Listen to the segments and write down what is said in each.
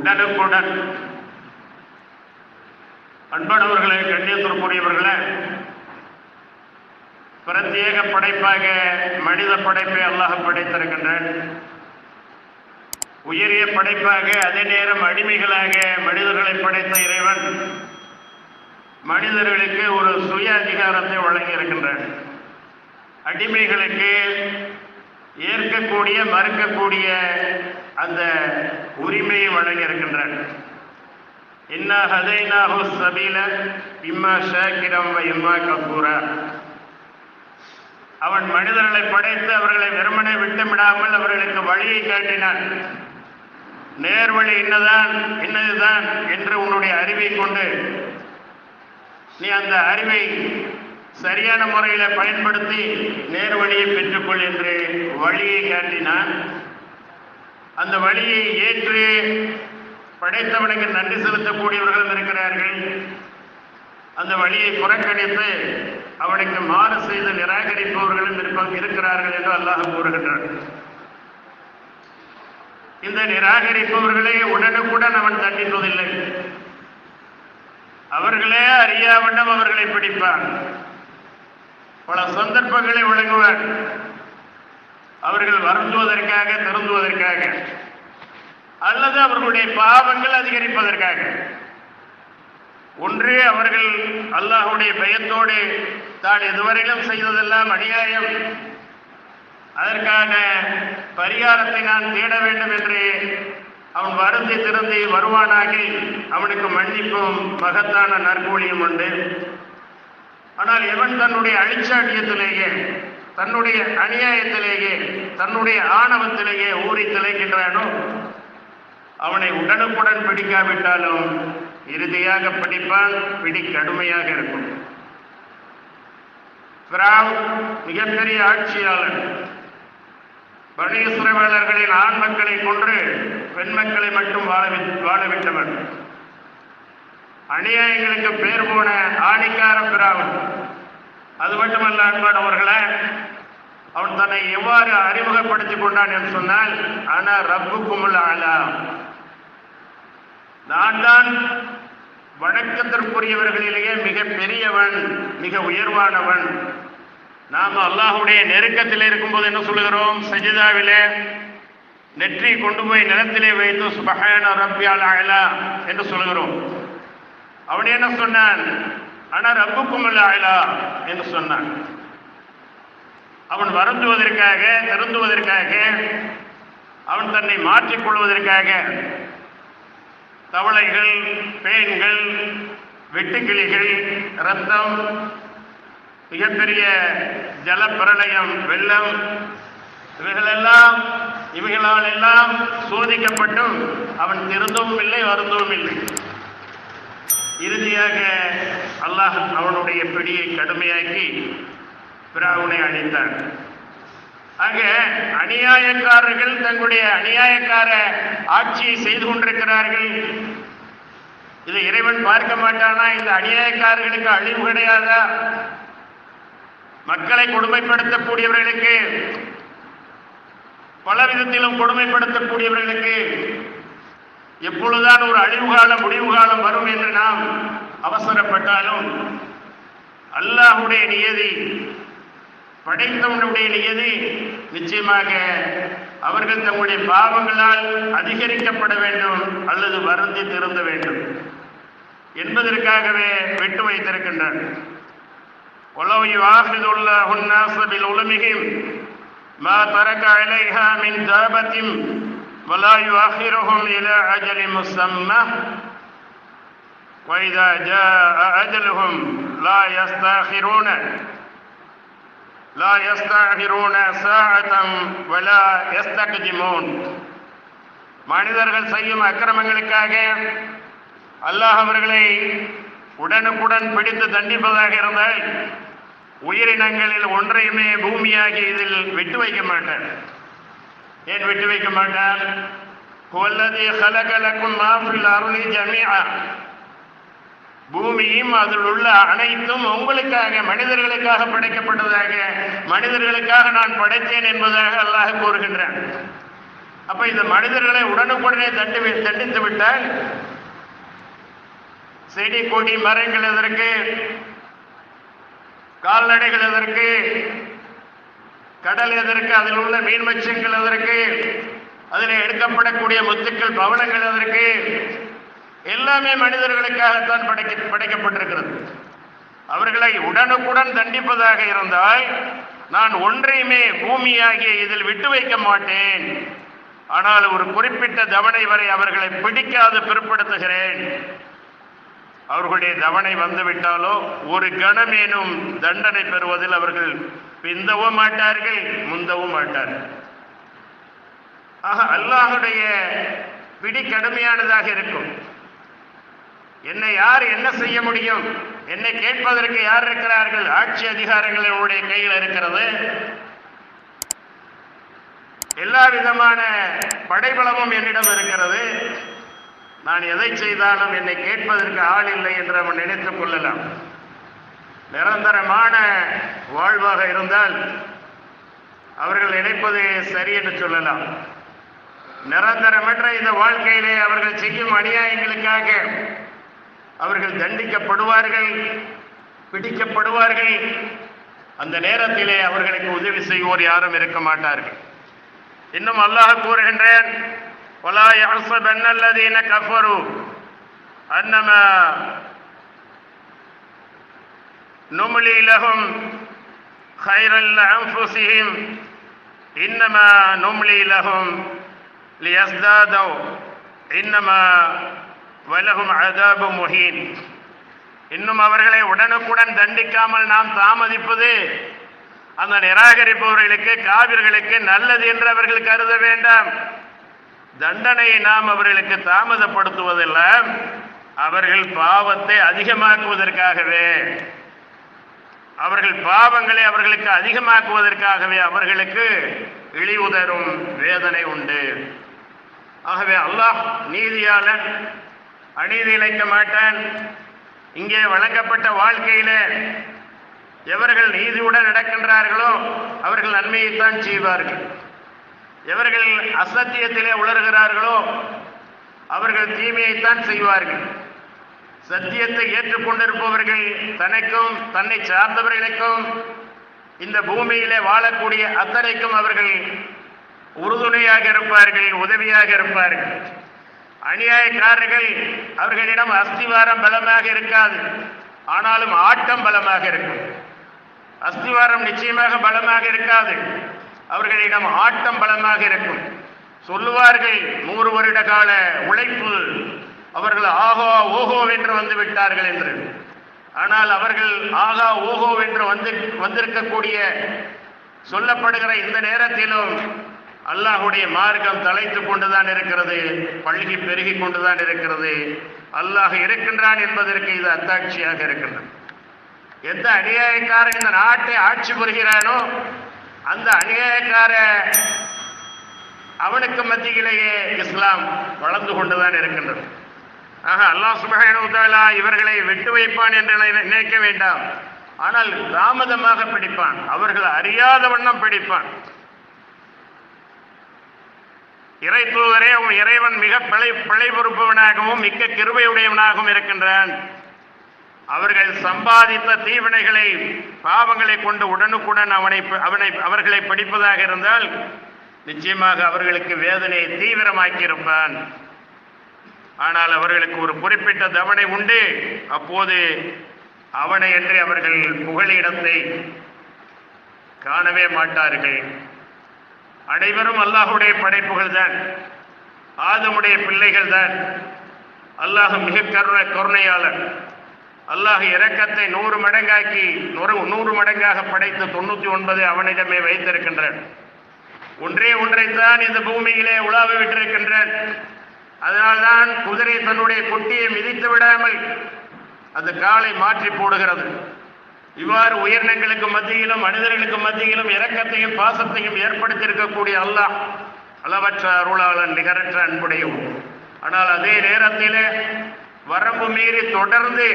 உடனுக்குடன் அன்பானவர்களே, கண்ணியத்திற்குரியவர்களே, பிரத்யேக படைப்பாக மனித படைப்பை அல்லாஹ் படைத்திருக்கின்றான். உயரிய படைப்பாக அதே நேரம் அடிமைகளாக மனிதர்களை படைத்த இறைவன் மனிதர்களுக்கு ஒரு சுய அதிகாரத்தை வழங்கி இருக்கின்றான். அடிமைகளுக்கு ஏற்கக்கூடிய மறுக்கக்கூடிய அந்த உரிமையை வழங்கி இருக்கின்றான். இன்னா ஹதைனாஹு ஸபீல இம்மா ஷாக்கிரம் வ இம்மா கஃபூரா. அவன் மனிதர்களை படைத்து அவர்களை வெறுமனே விட்டுவிடாமல் அவர்களுக்கு வழியை காட்டினான். நேர்வழி இன்னதுதான் என்று உன்னுடைய அறிவை கொண்டு நீ அந்த அறிவை சரியான முறையில் பயன்படுத்தி நேர்வழியை பெற்றுக்கொள் என்று வழியை காட்டினான். அந்த வழியை ஏற்று படைத்தவனுக்கு நன்றி செலுத்தக்கூடியவர்கள் இருக்கிறார்கள். அந்த வழியை புறக்கணித்து அவனுக்கு மாறு செய்து நிராகரிப்பவர்களும் இருக்கிறார்கள் என்று அல்லாஹ் கூறுகின்றான். இந்த நிராகரிப்பவர்களை உடனுக்குடன் அவன் தண்டிப்பதில்லை. அவர்களே அறியாவண்ணம் அவர்களை பிடிப்பான். பல சந்தர்ப்பங்களை வழங்குவார். அவர்கள் வருந்துவதற்காக, திருந்துவதற்காக, அல்லது அவர்களுடைய பாவங்கள் அதிகரிப்பதற்காக. ஒன்று, அவர்கள் அல்லாஹுடைய பயத்தோடு தான் இதுவரையிலும் செய்ததெல்லாம் அநியாயம், அதற்கான பரிகாரத்தை நான் தேட வேண்டும் என்று அவன் வருந்தி திருந்தி வருவானாகி அவனுக்கு மன்னிப்பும் மகத்தான நற்கூலியும் உண்டு. ஆனால் எவன் தன்னுடைய அழிச்சாட்டியத்திலேயே, தன்னுடைய அநியாயத்திலேயே, தன்னுடைய ஆணவத்திலேயே ஊறி திளைக்கின்றானோ அவனை உடனுக்குடன் பிடிக்காவிட்டாலும் இறுதியாக பிடிப்பான். பிடி கடுமையாக இருக்கும். மிகப்பெரிய ஆட்சியாளர். பனி இஸ்ரவேலர்களின் ஆண் மக்களை கொன்று பெண் மக்களை மட்டும் வாழவிட்டவன். அநியாயங்களுக்கு பேர் போன ஆணிக்கார பிராவன். அது மட்டுமல்ல அன்பானவர்களே, அவன் தன்னை எவ்வாறு அறிமுகப்படுத்திக் கொண்டான் என்று சொன்னால், ஆனா ரப்புக்குமுல் ஆலா, நான் தான் வணக்கத்திற்குரியவர்களிலேயே மிக பெரியவன், மிக உயர்வானவன். நாம் அல்லாஹுடைய நெருக்கத்தில் இருக்கும்போது என்ன சொல்லுகிறோம்? சஜிதாவிலே நெற்றி கொண்டு போய் நிலத்திலே வைத்து சுப்ஹான ரப்பியல் அலா என்று சொல்லுகிறோம். அவன் என்ன சொன்னான்? ஆனா ரப்புக்குமுல் ஆலா என்று சொன்னான். அவன் வருந்துவதற்காக, திருந்துவதற்காக, அவன் தன்னை மாற்றிக்கொள்வதற்காக தவளைகள், பேன்கள், வெட்டுக்கிளிகள், இரத்தம், மிகப்பெரிய ஜலப்பிரளயம், வெள்ளம், இவைகளால் எல்லாம் சோதிக்கப்பட்டும் அவன் திருந்தவும் இல்லை, வருந்தவும் இல்லை. இறுதியாக அல்லாஹ் அவனுடைய பிடியை கடுமையாக்கி பிராவுனை அழித்தான். ஆக அநியாயக்காரர்கள் தங்களுடைய அநியாயக்கார ஆட்சியை செய்து கொண்டிருக்கிறார்கள். இதை இறைவன் பார்க்க மாட்டானா? இந்த அநியாயக்காரர்களுக்கு அழிவு கிடையாதா? மக்களை கொடுமைப்படுத்தக்கூடியவர்களுக்கு, பல விதத்திலும் கொடுமைப்படுத்தக்கூடியவர்களுக்கு எப்பொழுதுதான் ஒரு அழிவு காலம், முடிவு காலம் வரும் என்று நாம் அவசரப்பட்டாலும் அல்லாஹுடைய நியதி, படைத்தவனுடைய நியதி நிச்சயமாக அவர்கள் தங்களுடைய பாவங்களால் அதிகரிக்கப்பட வேண்டும் அல்லது வருந்தி திருந்த வேண்டும் என்பதற்காகவே விட்டு வைத்திருக்கின்றான். وَلَوْ يُؤَاخِذُ اللَّهُ النَّاسَ بِظُلْمِهِمْ مَا تَرَكَ عَلَيْهَا مِنْ دَابَّةٍ وَلَا يُؤَخِّرُهُمْ إِلَى أَجَلٍ مُّسَمًّى وَإِذَا جَاءَ أَجَلُهُمْ لا يستأخرون ساعة ولا يستقدمون. மனிதர்கள் செய்யும் அக்கிரமங்களுக்காக அல்லாஹ் அவர்களை உடனுக்குடன் பிடித்து தண்டிப்பதாக இருந்தால் உயிரினங்களில் ஒன்றையுமே பூமியாகி இதில் விட்டு வைக்க மாட்டார். ஏன் விட்டு வைக்க மாட்டார்? ஹுவல்லதீ خلق لكم ما في الأرض جميعا. பூமியும் அதில் உள்ள அனைத்தும் உங்களுக்காக, மனிதர்களுக்காக படைக்கப்பட்டதாக, மனிதர்களுக்காக நான் படைத்தேன் என்பதாக அல்லாஹ் கூறுகின்றான். அப்ப இந்த மனிதர்களை உடனுக்குடனே தண்டித்து விட்டால் செடி கொடி மரங்கள் எதற்கு, கால்நடைகள் எதற்கு, கடல் எதற்கு, அதில் உள்ள மீன் மச்சங்கள் எதற்கு, அதில் எடுக்கப்படக்கூடிய முத்துக்கள் பவளங்கள் எதற்கு, எல்லாமே மனிதர்களுக்காகத்தான் படைக்கப்பட்டிருக்கிறது. அவர்களை உடனுக்குடன் தண்டிப்பதாக இருந்தால் நான் ஒன்றையுமே பூமியாகிய இதில் விட்டு வைக்க மாட்டேன். ஆனால் ஒரு குறிப்பிட்ட தவணை வரை அவர்களை பிடிக்காது பிற்படுத்துகிறேன். அவர்களுடைய தவணை வந்துவிட்டாலோ ஒரு கணமேனும் தண்டனை பெறுவதில் அவர்கள் பிந்தவும் மாட்டார்கள், முந்தவும் மாட்டார்கள். ஆக அல்லாஹுடைய பிடி கடுமையானதாக இருக்கும். என்னை யார் என்ன செய்ய முடியும்? என்னை கேட்பதற்கு யார் இருக்கிறார்கள்? ஆட்சி அதிகாரங்கள் என்னுடைய கையில் இருக்கிறது. எல்லா விதமான படைபலமும் என்னிடம் இருக்கிறது. நான் எதை செய்தாலும் என்னை கேட்பதற்கு ஆள் இல்லை என்று அவன் நினைத்துக் கொள்ளலாம். நிரந்தரமான வாழ்வாக இருந்தால் அவர்கள் நினைப்பது சரி என்று சொல்லலாம். நிரந்தரமற்ற இந்த வாழ்க்கையிலே அவர்கள் செய்யும் அநியாயங்களுக்காக அவர்கள் தண்டிக்கப்படுவார்கள், பிடிக்கப்படுவார்கள். அந்த நேரத்திலே அவர்களுக்கு உதவி செய்வோர் யாரும் இருக்க மாட்டார்கள். இன்னும் அல்லாஹ் கூறுகின்றான், வலா யஹ்ஸபன்ன அல்லதீன கஃபரு அன்னமா நும்லி லஹும் கைரல் அன்ஃபுஸிஹிம் இன்னமா நும்லி லஹும் லியஸ்தாது இன்னமா வலஹும் அஸாபு முஹீன். இன்னும் அவர்களை உடனுக்குடன் தண்டிக்காமல் நாம் தாமதிப்பது அந்த நிராகரிப்பவர்களுக்கு, காவிர்களுக்கு நல்லது என்று அவர்கள் கருத வேண்டாம். தண்டனையை நாம் அவர்களுக்கு தாமதப்படுத்துவதில்லை, அவர்கள் பாவத்தை அதிகமாக்குவதற்காகவே, அவர்கள் பாவங்களை அவர்களுக்கு அதிகமாக்குவதற்காகவே அவர்களுக்கு இழிவு தரும் வேதனை உண்டு. ஆகவே அல்லாஹ் நீதியாளன், அநீதி இழைக்க மாட்டான். இங்கே வழங்கப்பட்ட வாழ்க்கையிலே எவர்கள் நீதியுடன் நடக்கின்றார்களோ அவர்கள் நன்மையைத்தான் செய்வார்கள். எவர்கள் அசத்தியத்திலே உளறுகிறார்களோ அவர்கள் தீமையைத்தான் செய்வார்கள். சத்தியத்தை ஏற்றுக்கொண்டிருப்பவர்கள் தனக்கும் தன்னை சார்ந்தவர்களுக்கும் இந்த பூமியிலே வாழக்கூடிய அத்தனைக்கும் அவர்கள் உறுதுணையாக இருப்பார்கள், உதவியாக இருப்பார்கள். அநியாயக்காரர்கள் அவர்களிடம் அஸ்திவாரம் பலமாக இருக்காது, ஆனாலும் ஆட்டம் பலமாக இருக்கும். அஸ்திவாரம் நிச்சயமாக பலமாக இருக்காது, அவர்களிடம் ஆட்டம் பலமாக இருக்கும். சொல்லுவார்கள் 100 வருட கால உழைப்பு, அவர்கள் ஆகா ஓஹோ என்று வந்து விட்டார்கள் என்று. ஆனால் அவர்கள் ஆகா ஓஹோ என்று வந்திருக்கக்கூடிய சொல்லப்படுகிற இந்த நேரத்திலும் அல்லாஹுடைய மார்க்கம் தலைத்து கொண்டுதான் இருக்கிறது, பல்கி பெருகி கொண்டுதான் இருக்கிறது. அல்லாஹ் இருக்கின்றான் என்பதற்கு இது அத்தாட்சியாக இருக்கின்றது. எந்த அநியாயக்காரன் இந்த நாட்டை ஆட்சி புரிகிறானோ அந்த அநியாயக்கார அவனுக்கு மத்தியிலேயே இஸ்லாம் வளர்ந்து கொண்டுதான் இருக்கின்றது. ஆக அல்லாஹ் சுப்ஹானஹு வ தஆலா இவர்களை விட்டு வைப்பான் என்று நினைக்க வேண்டாம். ஆனால் தாமதமாக பிடிப்பான், அவர்கள் அறியாத வண்ணம் பிடிப்பான். இறை தூதரே, இறைவன் மிக பிழை பொறுப்பவனாகவும் மிக்க கிருபையுடையவனாகவும் இருக்கின்றான். அவர்கள் சம்பாதித்த தீவினைகளை, பாவங்களை கொண்டு உடனுக்குடன் அவர்களை பிடிப்பதாக இருந்தால் நிச்சயமாக அவர்களுக்கு வேதனையை தீவிரமாக்கி இருப்பான். ஆனால் அவர்களுக்கு ஒரு குறிப்பிட்ட தவணை உண்டு. அப்போது அவனை என்று அவர்கள் புகலிடத்தை காணவே மாட்டார்கள். அனைவரும் அல்லாஹுடைய படைப்புகள் தான், ஆதமுடைய பிள்ளைகள் தான். அல்லாஹ் மிக கருணையாளர். அல்லாஹ் இரக்கத்தை 100 மடங்காக்கி 100 மடங்காக படைத்து 99 அவனிடமே வைத்திருக்கின்றான். ஒன்றைத்தான் இந்த பூமியிலே உலாவ விட்டிருக்கின்றான். அதனால்தான் குதிரை தன்னுடைய கொட்டியை மிதித்து விடாமல் அந்த காலை மாற்றி போடுகிறது. இவ்வாறு உயிரினங்களுக்கு மத்தியிலும் மனிதர்களுக்கு மத்தியிலும் இரக்கத்தையும் பாசத்தையும் ஏற்படுத்தியிருக்கக்கூடிய அல்லாஹ் அளவற்ற அருளாளன், நிகரற்ற அன்புடையவன். ஆனால் அதே நேரத்திலே வரம்பு மீறி தொடர்ந்து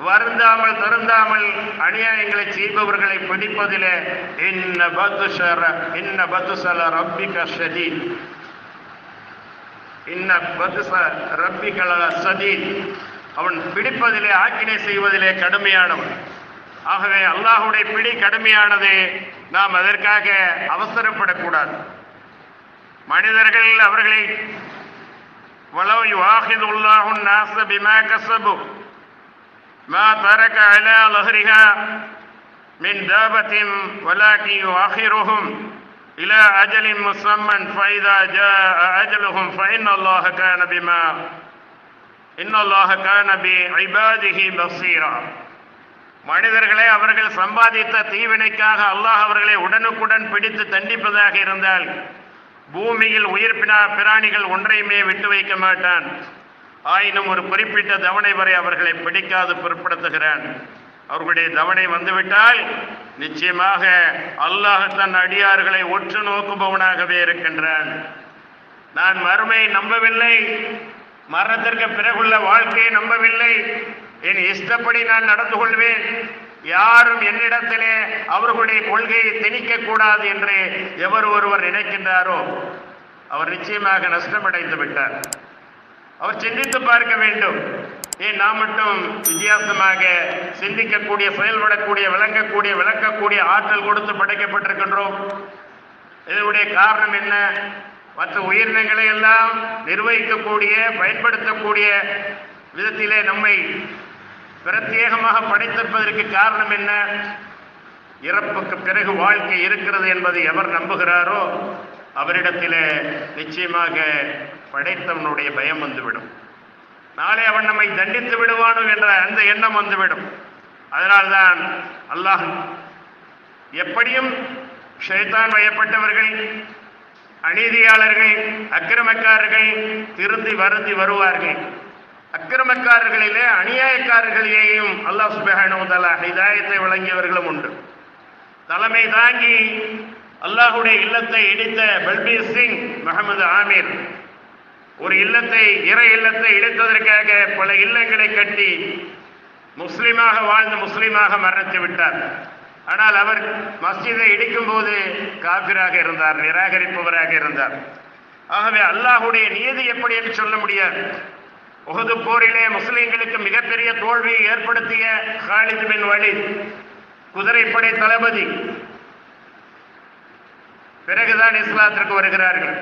வருந்தாமல் தருந்தாமல் அநியாயங்களை செய்பவர்களை பிடிப்பதிலே இன்ன பத்ஸல ரப்பிக ஷதீத், இன்ன பத்ஸ ரப்பிக லஸதீத், அவன் பிடிப்பதிலே ஆக்கினை செய்வதிலே கடுமையானவன். ஆகவே அல்லாஹ்வுடைய பிடி கடுமையானது. நாம் அதற்காக அவசரப்படக்கூடாது. மனிதர்கள் அவர்களை வலவ் யுஆஹிதுல்லாஹு الناس بما كسبوا ما ترك على ظهرها من دابة ولكن يؤخرهم إلى أجل مسمى فإذا جاء أجلهم فإن الله كان بعباده بصيرا. மனிதர்களை அவர்கள் சம்பாதித்த தீவினைக்காக அல்லாஹ் அவர்களை உடனுக்குடன் பிடித்து தண்டிப்பதாக இருந்தால் பூமியில் உயிர் பிராணிகள் ஒன்றையுமே விட்டு வைக்க மாட்டான். ஆயினும் ஒரு குறிப்பிட்ட தவணை வரை அவர்களை பிடிக்காது பொருட்படுத்துகிறான். அவர்களுடைய தவணை வந்துவிட்டால் நிச்சயமாக அல்லாஹ் தன் அடியார்களை உற்று நோக்குபவனாகவே இருக்கின்றான். நான் மறுமையை நம்பவில்லை, மரணத்திற்கு பிறகுள்ள வாழ்க்கையை நம்பவில்லை, என் இஷ்டப்படி நான் நடந்து கொள்வேன், யாரும் என்னிடத்திலே அவர்களுடைய கொள்கையை திணிக்க கூடாது என்று எவர் ஒருவர் நினைக்கின்றாரோ அவர் நிச்சயமாக நஷ்டமடைந்து விட்டார். அவர் சிந்தித்து பார்க்க வேண்டும். ஏன் நாம் மட்டும் வித்தியாசமாக சிந்திக்கக்கூடிய, செயல்படக்கூடிய, விளக்கக்கூடிய ஆற்றல் கொடுத்து படைக்கப்பட்டிருக்கின்றோம்? இதனுடைய காரணம் என்ன? மற்ற உயிரினங்களை எல்லாம் நிர்வகிக்கக்கூடிய, பயன்படுத்தக்கூடிய விதத்திலே நம்மை பிரத்யேகமாக படைத்திருப்பதற்கு காரணம் என்ன? இறப்புக்கு பிறகு வாழ்க்கை இருக்கிறது என்பதை எவர் நம்புகிறாரோ அவரிடத்திலே நிச்சயமாக படைத்தவனுடைய பயம் வந்துவிடும். நாளை அவன் நம்மை தண்டித்து விடுவானோ என்ற அந்த எண்ணம் வந்துவிடும். அதனால்தான் அல்லாஹ் எப்படியும் ஷைத்தான் வயப்பட்டவர்கள், அநீதியாளர்கள், அக்கிரமக்காரர்கள் திருந்தி வருந்தி வருவார்கள். அக்கிரமக்காரர்களிலே அநியாயக்காரர்களையும் அல்லாஹ் சுப்ஹானஹு வ தஆலா ஹிதாயத்தை வழங்கியவர்களும் உண்டு. தலைமை தாங்கி அல்லாஹுடைய இல்லத்தை இடித்த பல்பீர் சிங் முகமது ஆமீர் ஒரு இறை இல்லத்தை இடித்ததற்காக பல இல்லங்களை கட்டி முஸ்லிமாக வாழ்ந்து முஸ்லிமாக மரணித்து விட்டார். ஆனால் அவர் மஸ்ஜிதை இடிக்கும் போது காபிராக இருந்தார், நிராகரிப்பவராக இருந்தார். ஆகவே அல்லாஹுடைய நீதி எப்படி என்று சொல்ல முடியாது. உஹது போரிலே முஸ்லிம்களுக்கு மிகப்பெரிய தோல்வியை ஏற்படுத்திய காலித் பின் வலீத் குதிரைப்படை தளபதி பிறகுதான் இஸ்லாத்திற்கு வருகிறார்கள்.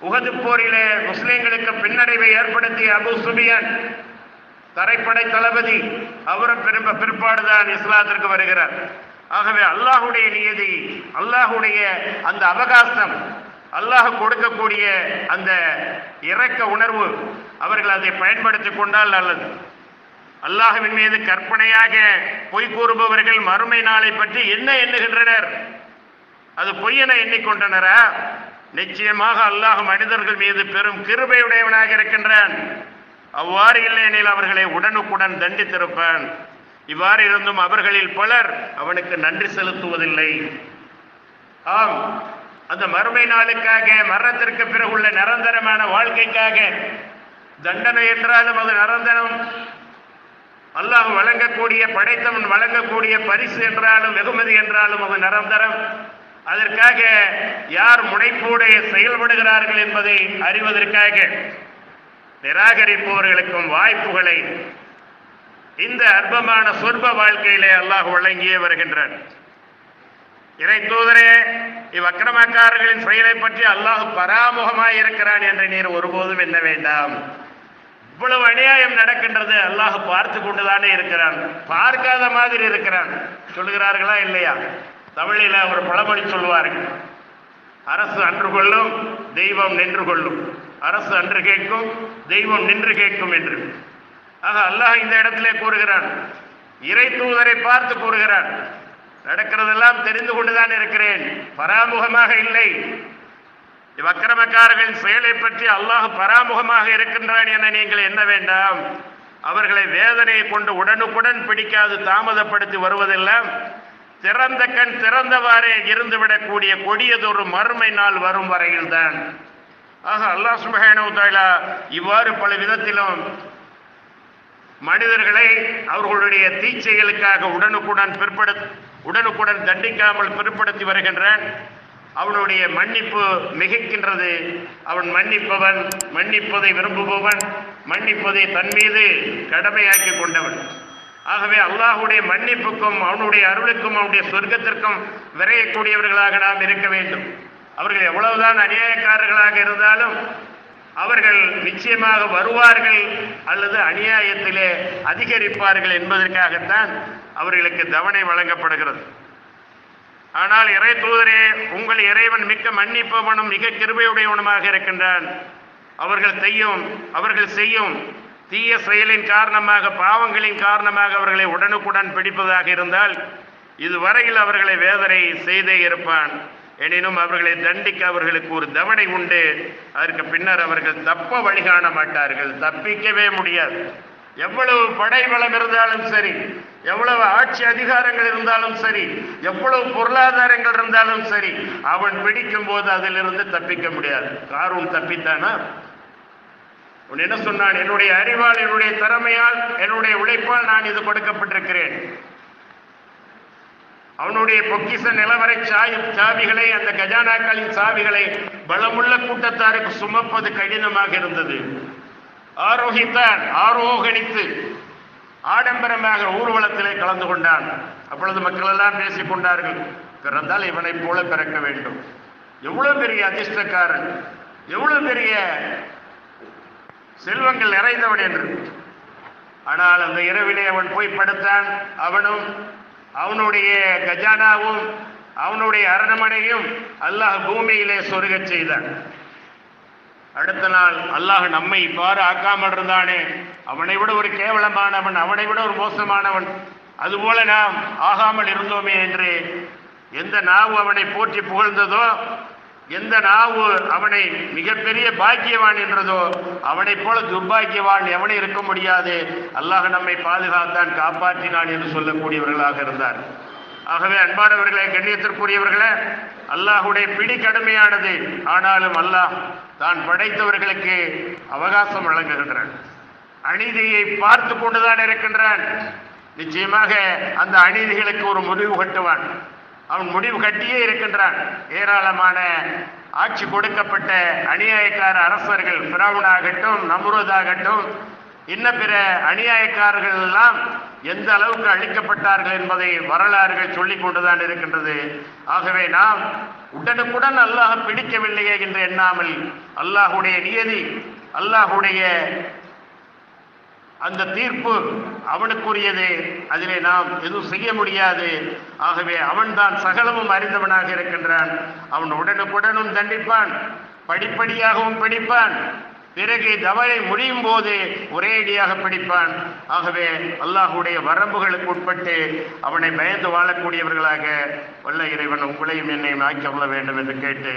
உஹது போரிலே முஸ்லிம்களுக்கு பின்னடைவை ஏற்படுத்திய அபு சுபியான் தரைப்படை தளபதி, அவரும் பிற்பாடுதான் இஸ்லாத்திற்கு வருகிறார். ஆகவே அல்லாஹுடைய நியதி, அல்லாஹுடைய அந்த அவகாசம், அல்லாஹ் கொடுக்கக்கூடிய அந்த இரக்க உணர்வு, அவர்கள் அதை பயன்படுத்திக் கொண்டால் நல்லது. அல்லாஹ்வின் மீது கற்பனையாக பொய் கூறுபவர்கள் மறுமை நாளை பற்றி என்ன எண்ணுகின்றனர்? அது பொய்யென எண்ணிக்கொண்டனரா? நிச்சயமாக அல்லாஹ் மனிதர்கள் மீது பெரும் கிருபையுடையவனாக இருக்கின்றான். அவ்வாறு இல்லையெனில் அவர்களை உடனுக்குடன் தண்டித்திருப்பான். இவ்வாறு இருந்தும் அவர்களில் பலர் அவனுக்கு நன்றி செலுத்துவதில்லை. ஆம், அந்த மறுமை நாளுக்காக, மரணத்திற்கு பிறகுள்ள நிரந்தரமான வாழ்க்கைக்காக, தண்டனை என்றாலும் அது நிரந்தரம், அல்லாஹ் வழங்கக்கூடிய, படைத்தவன் வழங்கக்கூடிய பரிசு என்றாலும் வெகுமதி என்றாலும் அது நிரந்தரம். அதற்காக யார் முனைப்போடு செயல்படுகிறார்கள் என்பதை அறிவதற்காக நிராகரிப்பவர்களுக்கும் வாய்ப்புகளை இந்த அற்பமான சொர்ப வாழ்க்கையிலே அல்லாஹ் வழங்கியே வருகின்றான். இறை தூதரே, இவ்வக்கிரமக்காரர்களின் செயலை பற்றி அல்லாஹ் பராமுகமாய் இருக்கிறான் என்று நீர் ஒருபோதும் எண்ண வேண்டாம். இவ்வளவு அநியாயம் நடக்கின்றது, அல்லாஹ் பார்த்து கொண்டுதானே இருக்கிறான், பார்க்காத மாதிரி இருக்கிறான் சொல்லுகிறார்களா இல்லையா? தமிழில் ஒரு பழமொழி சொல்வார்கள், அரசு அன்று கொள்ளும், தெய்வம் நின்று கொள்ளும். அரசு அன்று கேட்கும், தெய்வம் நின்று கேட்கும் என்று. ஆக அல்லாஹ் இந்த இடத்திலே கூறுகிறான், இறை தூதரை பார்த்து கூறுகிறான், நடக்கிறதெல்லாம் தெரிந்து கொண்டுதான் இருக்கிறேன், பராமுகமாக இல்லை. இவ்வக்கிரமக்காரர்களின் செயலை பற்றி அல்லாஹ் பராமுகமாக இருக்கின்றான் என நீங்கள் எண்ண வேண்டாம். அவர்களை வேதனையை கொண்டு உடனுக்குடன் பிடிக்காது தாமதப்படுத்தி வருவதெல்லாம் திறந்த கண் திறந்தவாறே இருந்துவிடக்கூடிய கொடியதொரு மறுமை நாள் வரும் வரையில்தான். ஆக அல்லாஹ் சுப்ஹானஹு வ தஆலா இவ்வாறு பல விதத்திலும் மனிதர்களை அவர்களுடைய தீச்செயலுக்காக உடனுக்குடன் தண்டிக்காமல் பிற்படுத்தி வருகின்றான். அவனுடைய மன்னிப்பு மிகைக்கின்றது. அவன் மன்னிப்பவன், மன்னிப்பதை விரும்புபவன், மன்னிப்பதை தன் மீது கடமையாக்கி கொண்டவன். ஆகவே அல்லாஹுடைய மன்னிப்புக்கும் அவனுடைய அருளுக்கும் அவனுடைய சொர்க்கத்திற்கும் விரையக்கூடியவர்களாக நாம் இருக்க வேண்டும். அவர்கள் எவ்வளவுதான் அநியாயக்காரர்களாக இருந்தாலும் அவர்கள் நிச்சயமாக வருவார்கள் அல்லது அநியாயத்திலே அதிகரிப்பார்கள் என்பதற்காகத்தான் அவர்களுக்கு தவணை வழங்கப்படுகிறது. ஆனால் இறை தூதரே, உங்கள் இறைவன் மிக்க மன்னிப்பவனும் மிக கிருபையுடையவனுமாக இருக்கின்றான். அவர்கள் செய்யும் தீய செயலின் காரணமாக, பாவங்களின் காரணமாக அவர்களை உடனுக்குடன் பிடிப்பதாக இருந்தால் இதுவரையில் அவர்களை வேதனை செய்தே இருப்பான். எனினும் அவர்களை தண்டிக்க அவர்களுக்கு ஒரு தவணை உண்டு. அதற்கு பின்னர் அவர்கள் தப்ப வழிகாண மாட்டார்கள், தப்பிக்கவே முடியாது. எவ்வளவு படைபலம் இருந்தாலும் சரி, எவ்வளவு ஆட்சி அதிகாரங்கள் இருந்தாலும் சரி, எவ்வளவு பொருளாதாரங்கள் இருந்தாலும் சரி, அவன் பிடிக்கும் போது அதிலிருந்து தப்பிக்க முடியாது. காரூன் தப்பித்தானா? அவன் என்ன சொன்னான்? என்னுடைய அறிவால், என்னுடைய திறமையால், என்னுடைய உழைப்பால் நான் இது கொடுக்கப்பட்டிருக்கிறேன். அவனுடைய பொக்கிச நிலவரை சாவிகளை, அந்த கஜானாக்களின் சாவிகளை பலமுள்ள கூட்டத்தாருக்கு சுமப்பது கடினமாக இருந்தது. ஆரோகணித்து ஆடம்பரமாக ஊர்வலத்திலே கலந்து கொண்டான். அப்பொழுது மக்கள் எல்லாம் பேசிக் கொண்டார்கள், பிறந்தால் இவனை போல பிறக்க வேண்டும். எவ்வளவு பெரிய அதிர்ஷ்டக்காரன், எவ்வளவு பெரிய செல்வங்கள் நிறைந்தவன் என்று. ஆனால் அந்த இரவிலே அவன் போய் படுத்தான். அவனும் அவனுடைய கஜானாவும் அவனுடைய அரண்மனையும் அல்லாஹ் பூமியிலே சொருகச் செய்தான். அடுத்த நாள் அல்லாஹ் நம்மை இவ்வாறு ஆக்காமல் இருந்தானே, அவனை விட ஒரு கேவலமானவன், அவனை விட ஒரு மோசமானவன், அதுபோல நாம் ஆகாமல் இருந்தோமே என்று எந்த நாவு அவனை போற்றி புகழ்ந்ததோ, எந்த நாவு அவனை மிகப்பெரிய பாக்கியவான் என்றதோ, அவனை போல துர்பாக்கியவான் எவனை இருக்க முடியாது. அல்லாஹ் நம்மை பாதுகாத்தான், காப்பாற்றினான் என்று சொல்லக்கூடியவர்களாக இருந்தார். ஆகவே அன்பானவர்களே, கண்ணியத்திற்குரியவர்களே, அல்லாஹுடைய பிடி கடுமையானது. ஆனாலும் அல்லாஹ் தான் படைத்தவர்களுக்கு அவகாசம் வழங்குகின்றான். அநீதியை பார்த்து கொண்டுதான் இருக்கின்றான். நிச்சயமாக அந்த அநீதிகளுக்கு ஒரு முடிவு கட்டுவான். அவன் முடிவு கட்டியே இருக்கின்றான். ஏராளமான ஆட்சி கொடுக்கப்பட்ட அநியாயக்கார அரசர்கள், பிராவுனாகட்டும், நம்ரூதாகட்டும், இன்ன பிற அநியாயக்காரர்கள் எல்லாம் எந்த அளவுக்கு அழிக்கப்பட்டார்கள் என்பதை வரலாறுகள் சொல்லிக் கொண்டுதான் இருக்கின்றது. ஆகவே நாம் உடனுக்குடன் அல்லாஹ் பிடிக்கவில்லையே என்று எண்ணாமல், அல்லாஹுடைய நியதி, அல்லாஹுடைய அந்த தீர்ப்பு அவனுக்குரியது, அதிலே நாம் எதுவும் செய்ய முடியாது. ஆகவே அவன்தான் சகலமும் அறிந்தவனாக இருக்கின்றான். அவன் உடனுக்குடனும் தண்டிப்பான், படிப்படியாகவும் பிடிப்பான். பிறகு தவறை முடியும் போது ஒரேடியாக பிடிப்பான். ஆகவே அல்லாஹுடைய வரம்புகளுக்கு உட்பட்டு அவனை பயந்து வாழக்கூடியவர்களாக வல்ல இறைவன் உங்களையும் என்னையும் ஆக்கிக் கொள்ள வேண்டும் என்று கேட்டு